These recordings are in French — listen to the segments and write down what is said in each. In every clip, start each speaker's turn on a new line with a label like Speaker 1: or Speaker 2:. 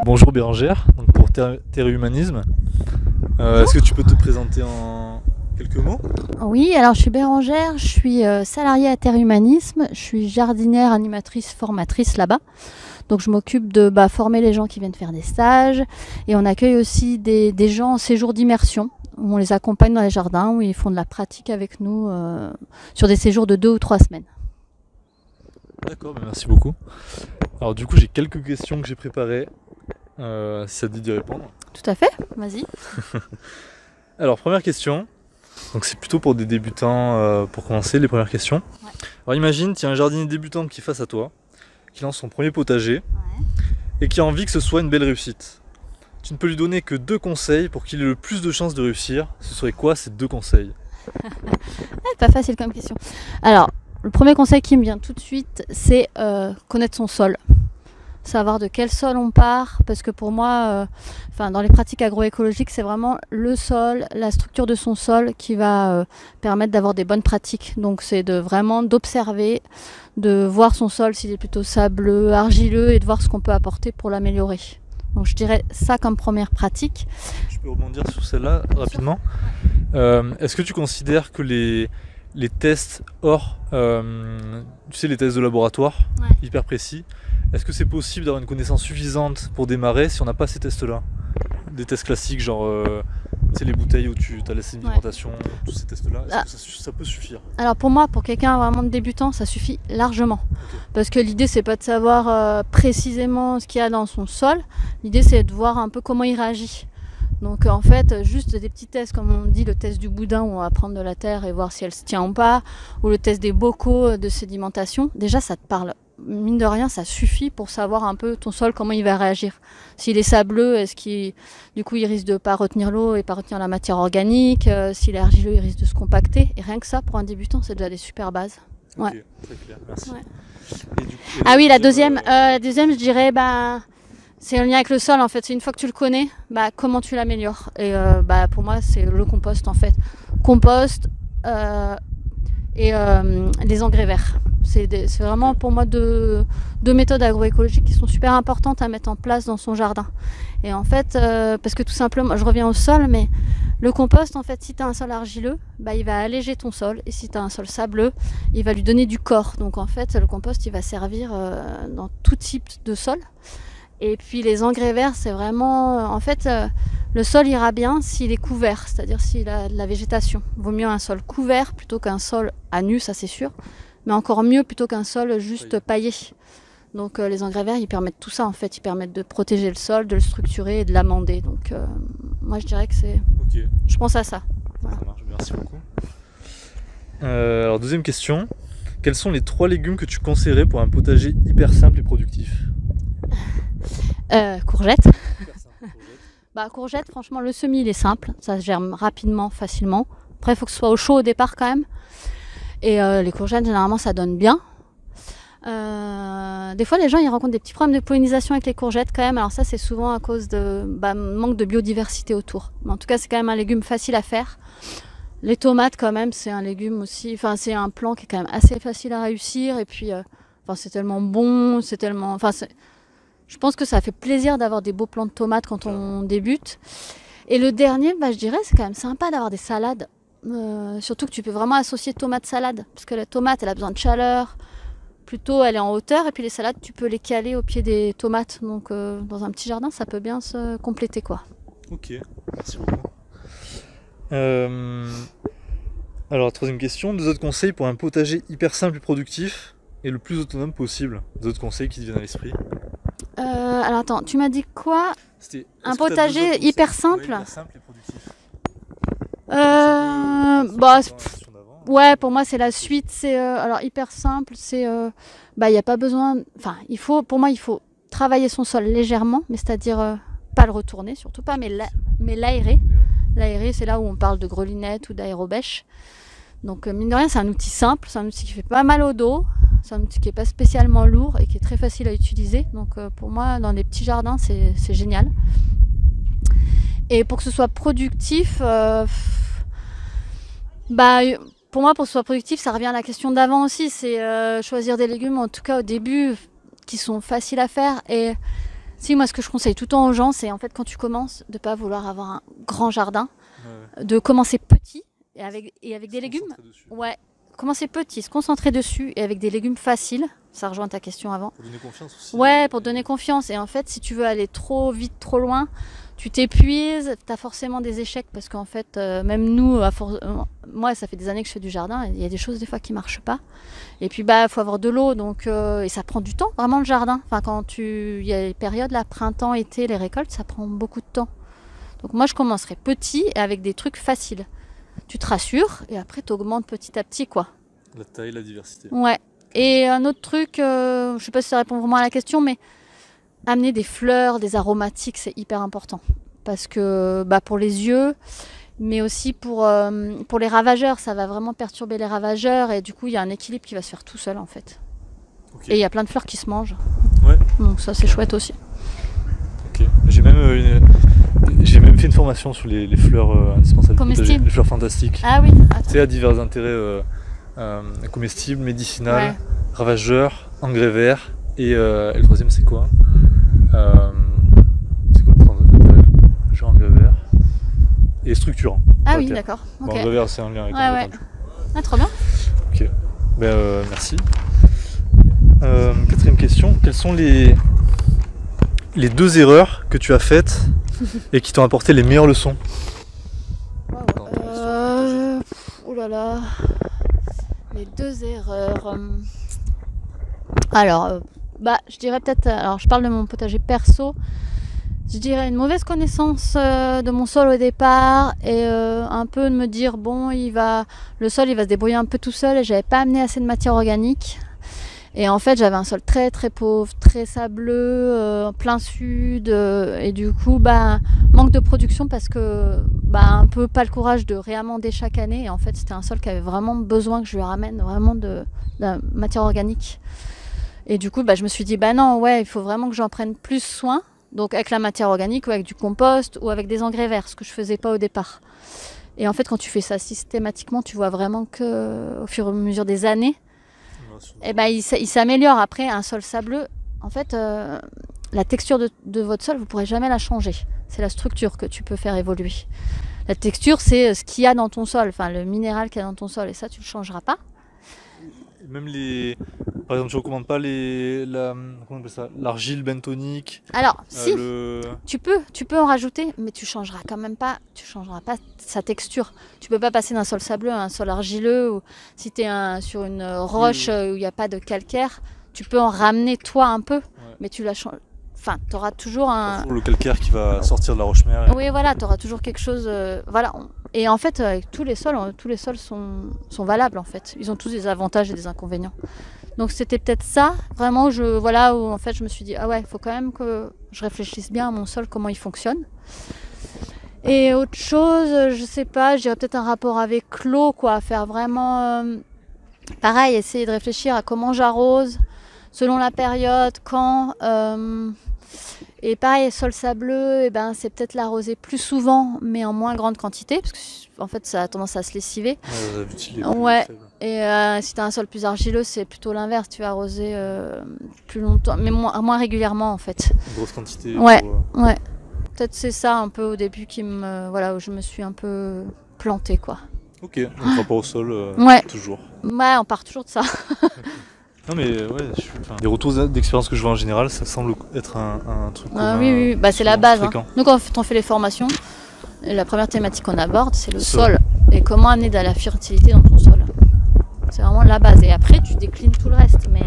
Speaker 1: bonjour Bérangère, donc pour Terre et Humanisme. Est-ce que tu peux te présenter en quelques mots?
Speaker 2: Oui, alors je suis Bérangère, je suis salariée à Terre Humanisme, je suis jardinière, animatrice, formatrice là-bas. Donc je m'occupe de former les gens qui viennent faire des stages et on accueille aussi des gens en séjour d'immersion où on les accompagne dans les jardins, où ils font de la pratique avec nous sur des séjours de 2 ou 3 semaines.
Speaker 1: D'accord, merci beaucoup. Alors du coup j'ai quelques questions que j'ai préparées, si ça te dit d'y répondre.
Speaker 2: Tout à fait, vas-y.
Speaker 1: Alors première question, donc c'est plutôt pour des débutants pour commencer les premières questions.
Speaker 2: Ouais.
Speaker 1: Alors imagine, tu as un jardinier débutant qui est face à toi, qui lance son premier potager et qui a envie que ce soit une belle réussite. Tu ne peux lui donner que 2 conseils pour qu'il ait le plus de chances de réussir. Ce serait quoi ces 2 conseils?
Speaker 2: Pas facile comme question. Alors, le premier conseil qui me vient tout de suite, c'est connaître son sol. Savoir de quel sol on part, parce que pour moi, dans les pratiques agroécologiques, c'est vraiment le sol, la structure de son sol qui va permettre d'avoir des bonnes pratiques. Donc c'est vraiment d'observer, de voir son sol s'il est plutôt sableux, argileux, et de voir ce qu'on peut apporter pour l'améliorer. Donc je dirais ça comme première pratique.
Speaker 1: Je peux rebondir sur celle-là rapidement. Est-ce que tu considères que les tests hors, tu sais, les tests de laboratoire, hyper précis, est-ce que c'est possible d'avoir une connaissance suffisante pour démarrer si on n'a pas ces tests-là? Des tests classiques, genre les bouteilles où tu as la sédimentation, tous ces tests-là, est-ce que ça peut suffire?
Speaker 2: Alors pour moi, pour quelqu'un vraiment de débutant, ça suffit largement. Okay. Parce que l'idée, c'est pas de savoir précisément ce qu'il y a dans son sol, l'idée c'est de voir un peu comment il réagit. Donc en fait, juste des petits tests, comme on dit, le test du boudin où on va prendre de la terre et voir si elle se tient ou pas, ou le test des bocaux de sédimentation, déjà ça te parle. Mine de rien, ça suffit pour savoir un peu ton sol, comment il va réagir. S'il est sableux, est-ce qu'il, du coup, il risque de ne pas retenir l'eau et pas retenir la matière organique. S'il est argileux, il risque de se compacter. Et rien que ça, pour un débutant, c'est déjà des super bases.
Speaker 1: Ok, très clair, merci.
Speaker 2: Ouais.
Speaker 1: Et du coup,
Speaker 2: la deuxième, je dirais, c'est en lien avec le sol, en fait. C'est une fois que tu le connais, comment tu l'améliores. Et pour moi, c'est le compost, en fait. Compost et les engrais verts. C'est vraiment pour moi deux méthodes agroécologiques qui sont super importantes à mettre en place dans son jardin. Et en fait, parce que tout simplement, je reviens au sol, mais le compost, en fait, si tu as un sol argileux, il va alléger ton sol. Et si tu as un sol sableux, il va lui donner du corps. Donc en fait, le compost, il va servir dans tout type de sol. Et puis les engrais verts, c'est vraiment... le sol ira bien s'il est couvert, c'est-à-dire s'il a de la végétation. Il vaut mieux un sol couvert plutôt qu'un sol à nu, ça c'est sûr. Mais encore mieux plutôt qu'un sol juste paillé. Donc les engrais verts, ils permettent tout ça en fait. Ils permettent de protéger le sol, de le structurer et de l'amender. Donc moi je dirais que c'est...
Speaker 1: Okay.
Speaker 2: Je pense à ça.
Speaker 1: Voilà. Ça marche, merci beaucoup. Alors deuxième question. Quels sont les 3 légumes que tu conseillerais pour un potager hyper simple et productif?
Speaker 2: Courgettes. Courgettes, franchement le semis il est simple. Ça se germe rapidement, facilement. Après il faut que ce soit au chaud au départ quand même. Et les courgettes, généralement, ça donne bien. Des fois, les gens ils rencontrent des petits problèmes de pollinisation avec les courgettes quand même. Alors ça, c'est souvent à cause de manque de biodiversité autour. Mais en tout cas, c'est quand même un légume facile à faire. Les tomates, quand même, c'est un légume aussi. Enfin, c'est un plant qui est quand même assez facile à réussir. Et puis, c'est tellement bon, c'est tellement... je pense que ça fait plaisir d'avoir des beaux plants de tomates quand on débute. Et le dernier, je dirais, c'est quand même sympa d'avoir des salades. Surtout que tu peux vraiment associer tomate salade parce que la tomate elle a besoin de chaleur, plutôt elle est en hauteur, et puis les salades tu peux les caler au pied des tomates, donc dans un petit jardin ça peut bien se compléter quoi.
Speaker 1: Ok, merci beaucoup. Alors troisième question, 2 autres conseils pour un potager hyper simple et productif et le plus autonome possible. 2 autres conseils qui te viennent à l'esprit.
Speaker 2: Alors attends, tu m'as dit quoi? Un potager hyper simple,
Speaker 1: hyper simple et productif.
Speaker 2: Ouais, pour moi c'est la suite. C'est alors hyper simple. C'est il y a pas besoin. Enfin, pour moi il faut travailler son sol légèrement, mais c'est-à-dire pas le retourner, surtout pas, mais l'aérer. L'aérer, c'est là où on parle de grelinette ou d'aérobèche. Donc mine de rien, c'est un outil simple, c'est un outil qui fait pas mal au dos, c'est un outil qui est pas spécialement lourd et qui est très facile à utiliser. Donc pour moi, dans les petits jardins, c'est génial. Et pour que ce soit productif, pour moi, pour que ce soit productif, ça revient à la question d'avant aussi. C'est choisir des légumes, en tout cas au début, qui sont faciles à faire. Et Si, moi ce que je conseille tout le temps aux gens, c'est en fait quand tu commences, de ne pas vouloir avoir un grand jardin, de commencer petit et avec des légumes. Ouais, commencer petit, se concentrer dessus et avec des légumes faciles. Ça rejoint ta question avant.
Speaker 1: Pour donner confiance aussi.
Speaker 2: Ouais, pour donner confiance. Et en fait, si tu veux aller trop vite, trop loin, tu t'épuises, tu as forcément des échecs parce qu'en fait, même nous, moi, ça fait des années que je fais du jardin et il y a des choses des fois qui ne marchent pas. Et puis, il faut avoir de l'eau, donc et ça prend du temps, vraiment, le jardin. Enfin, il y a les périodes, là, printemps, été, les récoltes, ça prend beaucoup de temps. Donc moi, je commencerai petit et avec des trucs faciles. Tu te rassures et après, tu augmentes petit à petit, quoi.
Speaker 1: La taille, la diversité.
Speaker 2: Ouais. Et un autre truc, je ne sais pas si ça répond vraiment à la question, mais amener des fleurs, des aromatiques, c'est hyper important. Parce que pour les yeux, mais aussi pour les ravageurs, ça va vraiment perturber les ravageurs. Et du coup, il y a un équilibre qui va se faire tout seul, en fait. Okay. Et il y a plein de fleurs qui se mangent.
Speaker 1: Ouais.
Speaker 2: Donc ça, c'est chouette aussi.
Speaker 1: Ok. J'ai même fait une formation sur les fleurs indispensables.
Speaker 2: Comestibles.
Speaker 1: Les fleurs fantastiques.
Speaker 2: Ah oui.
Speaker 1: Tu sais, à divers intérêts comestibles, médicinales, ravageurs, engrais verts. Et le troisième, c'est quoi? C'est quoi le troisième? Genre engrais vert. Et structurant.
Speaker 2: Ah oui, d'accord.
Speaker 1: Bon, engrais vert, c'est un lien avec
Speaker 2: engrais vert. Ah, trop bien.
Speaker 1: Ok. Merci. Quatrième question. Quelles sont les 2 erreurs que tu as faites et qui t'ont apporté les meilleures leçons?
Speaker 2: Oh là là. Les 2 erreurs. Alors, je dirais peut-être. Alors, je parle de mon potager perso. Je dirais une mauvaise connaissance de mon sol au départ et un peu de me dire le sol il va se débrouiller un peu tout seul et j'avais pas amené assez de matière organique. Et en fait, j'avais un sol très très pauvre, très sableux, plein sud, et du coup, manque de production parce que un peu pas le courage de réamender chaque année. Et en fait, c'était un sol qui avait vraiment besoin que je lui ramène vraiment de la matière organique. Et du coup, je me suis dit, non, il faut vraiment que j'en prenne plus soin. Donc avec la matière organique ou avec du compost ou avec des engrais verts, ce que je faisais pas au départ. Et en fait, quand tu fais ça systématiquement, tu vois vraiment qu'au fur et à mesure des années, il s'améliore. Après, un sol sableux, en fait, la texture de votre sol, vous ne pourrez jamais la changer. C'est la structure que tu peux faire évoluer. La texture, c'est ce qu'il y a dans ton sol, enfin le minéral qu'il y a dans ton sol, et ça, tu ne le changeras pas.
Speaker 1: Même par exemple, je ne recommande pas l'argile bentonique.
Speaker 2: Alors, si, tu peux en rajouter, mais tu changeras pas sa texture. Tu peux pas passer d'un sol sableux à un sol argileux, ou si tu es sur une roche où il n'y a pas de calcaire, tu peux en ramener toi un peu, mais tu la changes. Enfin, tu auras toujours
Speaker 1: le calcaire qui va sortir de la roche-mère.
Speaker 2: Oui, voilà, tu auras toujours quelque chose. Voilà. Et en fait, avec tous les sols sont valables en fait. Ils ont tous des avantages et des inconvénients. Donc c'était peut-être ça, vraiment, où en fait je me suis dit, il faut quand même que je réfléchisse bien à mon sol, comment il fonctionne. Et autre chose, je sais pas, je dirais peut-être un rapport avec l'eau, quoi, faire vraiment, pareil, essayer de réfléchir à comment j'arrose, selon la période, quand. Et pareil, sol sableux, c'est peut-être l'arroser plus souvent, mais en moins grande quantité, parce que en fait, ça a tendance à se lessiver. Ouais. Et si tu as un sol plus argileux, c'est plutôt l'inverse. Tu vas arroser plus longtemps, mais moins régulièrement, en fait.
Speaker 1: Une grosse quantité.
Speaker 2: Ouais. Peut-être c'est ça un peu au début où je me suis un peu plantée, quoi.
Speaker 1: Ok. Donc rapport au sol, toujours.
Speaker 2: Ouais, on part toujours de ça.
Speaker 1: Non mais les retours d'expérience que je vois en général, ça semble être un truc.
Speaker 2: Oui, c'est la base. Hein. Nous, quand on fait les formations, la première thématique qu'on aborde, c'est le sol et comment amener de la fertilité dans ton sol. C'est vraiment la base. Et après, tu déclines tout le reste. Mais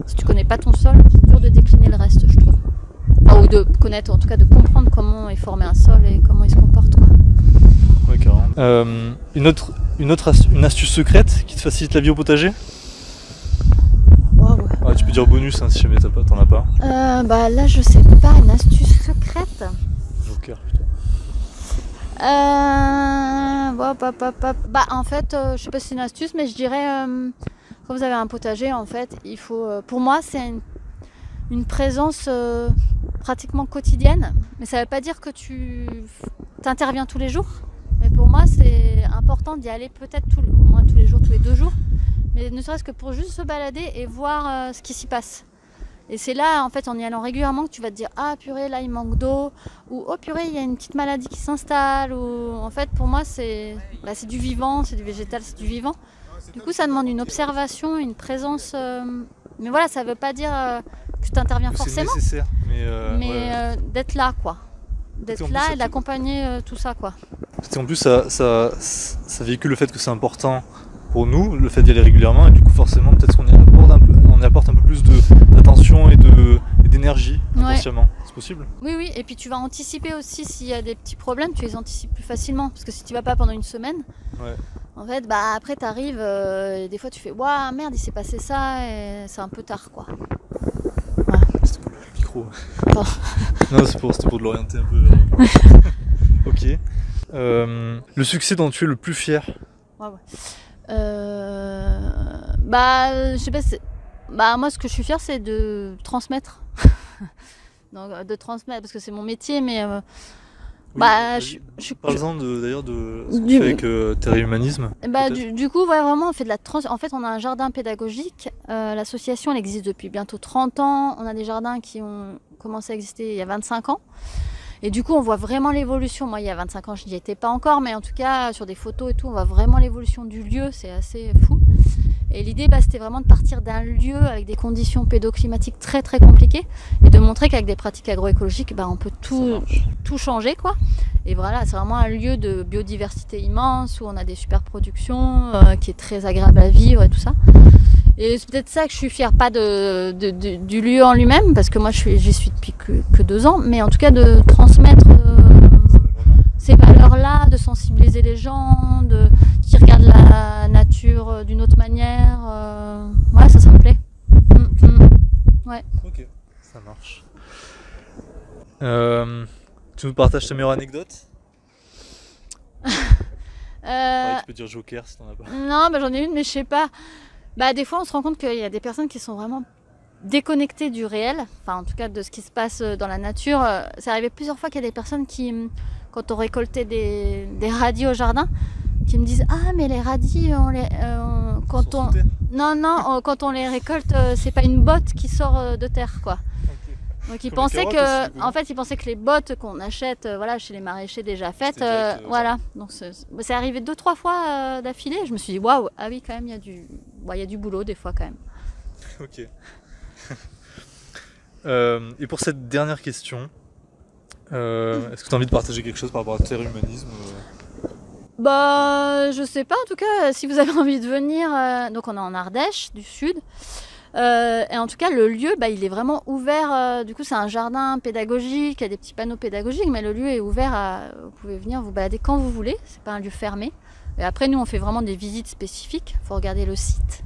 Speaker 2: si tu connais pas ton sol, c'est dur de décliner le reste, je trouve. Ou de connaître, en tout cas, de comprendre comment est formé un sol et comment il se comporte, quoi.
Speaker 1: Ouais, carrément. Une astuce secrète qui te facilite la vie au potager? Tu peux dire bonus si jamais t'en as pas.
Speaker 2: Là je sais pas, une astuce secrète.
Speaker 1: Joker plutôt.
Speaker 2: En fait, je sais pas si c'est une astuce, mais je dirais quand vous avez un potager, en fait, il faut. Pour moi, c'est une présence pratiquement quotidienne, mais ça veut pas dire que tu t'interviens tous les jours. Mais pour moi, c'est important d'y aller peut-être au moins tous les jours, tous les 2 jours. Mais ne serait-ce que pour juste se balader et voir ce qui s'y passe. Et c'est là, en fait, en y allant régulièrement, que tu vas te dire ah purée, là il manque d'eau, ou oh purée, il y a une petite maladie qui s'installe, ou en fait pour moi c'est du vivant, c'est du végétal, c'est du vivant. Du coup ça demande une observation, une présence, mais voilà, ça veut pas dire que tu interviens forcément,
Speaker 1: c'est nécessaire,
Speaker 2: mais d'être là quoi, d'être là et d'accompagner tout ça quoi.
Speaker 1: En plus ça véhicule le fait que c'est important pour nous, le fait d'y aller régulièrement, et du coup forcément peut-être qu'on y apporte un peu plus d'attention et d'énergie inconsciemment. C'est possible?
Speaker 2: Oui, et puis tu vas anticiper aussi s'il y a des petits problèmes, tu les anticipes plus facilement, parce que si tu vas pas pendant une semaine, en fait après t'arrives, des fois tu fais waouh merde il s'est passé ça, et c'est un peu tard quoi.
Speaker 1: C'était pour le micro. Non, c'était pour de l'orienter un peu. Ok. Le succès dont tu es le plus fier?
Speaker 2: Je sais pas, moi ce que je suis fière c'est de transmettre. Donc, de transmettre parce que c'est mon métier, mais
Speaker 1: parle-en d'ailleurs de ce que tu fais avec Terre et Humanisme.
Speaker 2: Du coup vraiment on fait de la en fait on a un jardin pédagogique, l'association elle existe depuis bientôt 30 ans, on a des jardins qui ont commencé à exister il y a 25 ans. Et du coup, on voit vraiment l'évolution. Moi, il y a 25 ans, je n'y étais pas encore, mais en tout cas, sur des photos et tout, on voit vraiment l'évolution du lieu. C'est assez fou. Et l'idée, c'était vraiment de partir d'un lieu avec des conditions pédoclimatiques très, très compliquées et de montrer qu'avec des pratiques agroécologiques, on peut tout changer, quoi. Et voilà, c'est vraiment un lieu de biodiversité immense où on a des super productions, qui est très agréable à vivre et tout ça. Et c'est peut-être ça que je suis fière, pas du lieu en lui-même, parce que moi j'y suis depuis que 2 ans, mais en tout cas de transmettre ces valeurs-là, de sensibiliser les gens, qui regardent la nature d'une autre manière. Ouais, ça me plaît. Ouais.
Speaker 1: Ok, ça marche. Tu nous partages ta meilleure anecdote? Tu peux dire Joker si t'en as pas.
Speaker 2: Non, j'en ai une, mais je sais pas. Des fois, on se rend compte qu'il y a des personnes qui sont vraiment déconnectées du réel, enfin en tout cas de ce qui se passe dans la nature. C'est arrivé plusieurs fois qu'il y a des personnes qui, quand on récoltait des radis au jardin, qui me disent ah mais les radis, quand on les récolte, c'est pas une botte qui sort de terre quoi. Donc ils pensaient que les bottes qu'on achète chez les maraîchers déjà faites, voilà. Donc c'est arrivé 2-3 fois d'affilée. Je me suis dit waouh, ah oui quand même il y a du boulot des fois quand même.
Speaker 1: Ok. Et pour cette dernière question, est-ce que tu as envie de partager quelque chose par rapport à Terre et Humanisme?
Speaker 2: Je sais pas, en tout cas si vous avez envie de venir, donc on est en Ardèche du Sud. Et en tout cas le lieu il est vraiment ouvert, du coup c'est un jardin pédagogique, il y a des petits panneaux pédagogiques, mais le lieu est ouvert vous pouvez venir vous balader quand vous voulez, c'est pas un lieu fermé. Et après nous on fait vraiment des visites spécifiques, faut regarder le site,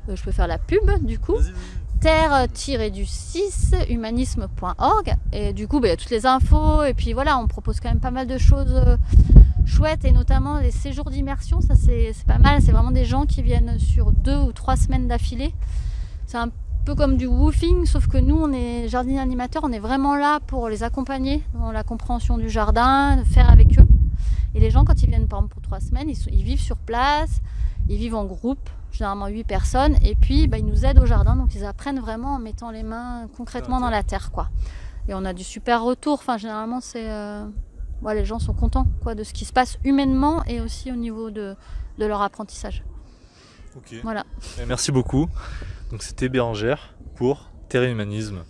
Speaker 2: je peux faire la pub du coup.
Speaker 1: Vas-y.
Speaker 2: terre-du6 humanisme.org, et du coup il y a toutes les infos, et puis voilà on propose quand même pas mal de choses chouettes, et notamment les séjours d'immersion, ça c'est pas mal, c'est vraiment des gens qui viennent sur 2 ou 3 semaines d'affilée. C'est un peu comme du woofing, sauf que nous, on est jardiniers animateurs, on est vraiment là pour les accompagner dans la compréhension du jardin, de faire avec eux. Et les gens, quand ils viennent par exemple pour 3 semaines, ils vivent sur place, ils vivent en groupe, généralement 8 personnes, et puis ils nous aident au jardin, donc ils apprennent vraiment en mettant les mains concrètement dans la terre, quoi. Et on a du super retour, enfin généralement les gens sont contents de ce qui se passe humainement et aussi au niveau de leur apprentissage.
Speaker 1: Ok.
Speaker 2: Voilà.
Speaker 1: Merci beaucoup. Donc c'était Bérangère pour Terre et Humanisme.